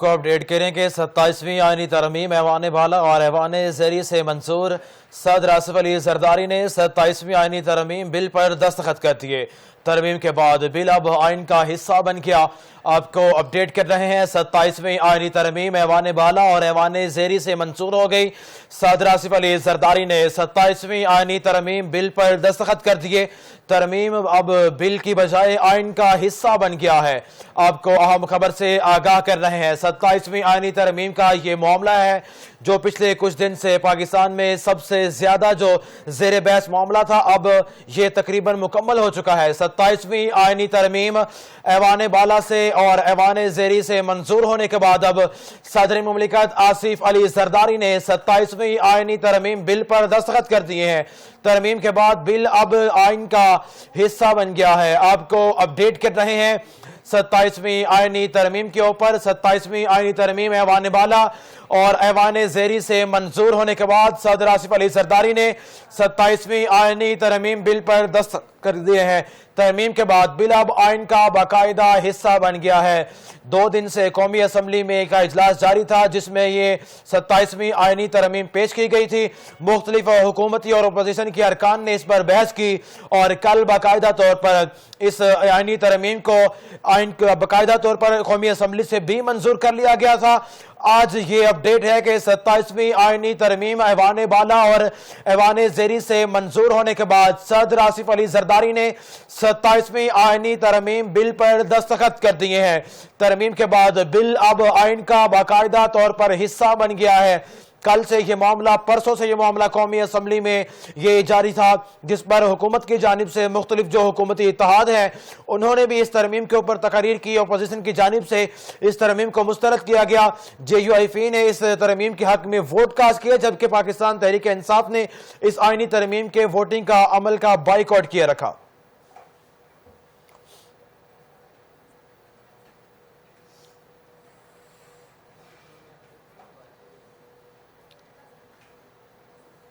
کو اپڈیٹ کریں کہ 27ویں آئینی ترمیم ایوان بالا اور ایوان زیری سے منظور صدر آصف علی زرداری نے 27ویں آئینی ترمیم بل پر دستخط کر دیے۔ ترمیم کے بعد بل اب آئین کا حصہ بن گیا۔ آپ کو اپڈیٹ کر رہے ہیں 27ویں آئینی ترمیم ایوان بالا اور ایوان زیری سے منظور ہو گئی۔ صدر آصف علی زرداری نے 27ویں آئینی ترمیم بل پر دستخط کر دیے۔ ترمیم اب بل کی بجائے آئین کا حصہ بن گیا ہے۔ آپ کو اہم خبر سے آگاہ کر رہے ہیں۔ 27ویں آئینی ترمیم کا یہ معاملہ ہے جو پچھلے کچھ دن سے پاکستان میں سب سے زیادہ جو زیر بحث معاملہ تھا، اب یہ تقریباً مکمل ہو چکا ہے۔ 27ویں آئینی ترمیم ایوان بالا سے اور ایوان زیری سے منظور ہونے کے بعد اب صدر مملکت آصف علی زرداری نے 27ویں آئینی ترمیم بل پر دستخط کر دیے ہیں۔ ترمیم کے بعد بل اب آئین کا حصہ بن گیا ہے۔ آپ کو اپڈیٹ کر رہے ہیں 27ویں آئینی ترمیم کے اوپر۔ 27ویں آئینی ترمیم ایوان بالا اور ایوان زیری سے منظور ہونے کے بعد صدر آصف علی زرداری نے 27ویں آئینی ترمیم بل پر دستخط کر دیے ہیں۔ ترمیم کے بعد بل اب آئین کا باقاعدہ حصہ بن گیا ہے۔ 2 دن سے قومی اسمبلی میں ایک اجلاس جاری تھا جس میں یہ 27ویں آئینی ترمیم پیش کی گئی تھی۔ مختلف حکومتی اور اپوزیشن کے ارکان نے اس پر بحث کی اور کل باقاعدہ طور پر اس آئینی ترمیم کو باقاعدہ طور پر قومی اسمبلی سے بھی منظور کر لیا گیا تھا۔ آج یہ اپڈیٹ ہے کہ 27ویں آئینی ترمیم ایوان بالا اور ایوان زیری سے منظور ہونے کے بعد صدر آصف علی زرداری نے 27ویں آئینی ترمیم بل پر دستخط کر دیے ہیں۔ ترمیم کے بعد بل اب آئین کا باقاعدہ طور پر حصہ بن گیا ہے۔ کل سے یہ معاملہ، پرسوں سے یہ معاملہ قومی اسمبلی میں یہ جاری تھا جس پر حکومت کی جانب سے مختلف جو حکومتی اتحاد ہیں انہوں نے بھی اس ترمیم کے اوپر تقاریر کی۔ اپوزیشن کی جانب سے اس ترمیم کو مسترد کیا گیا۔ JUIF نے اس ترمیم کے حق میں ووٹ کاسٹ کیا جبکہ پاکستان تحریک انصاف نے اس آئینی ترمیم کے ووٹنگ کا عمل کا بائیکاٹ کیے رکھا۔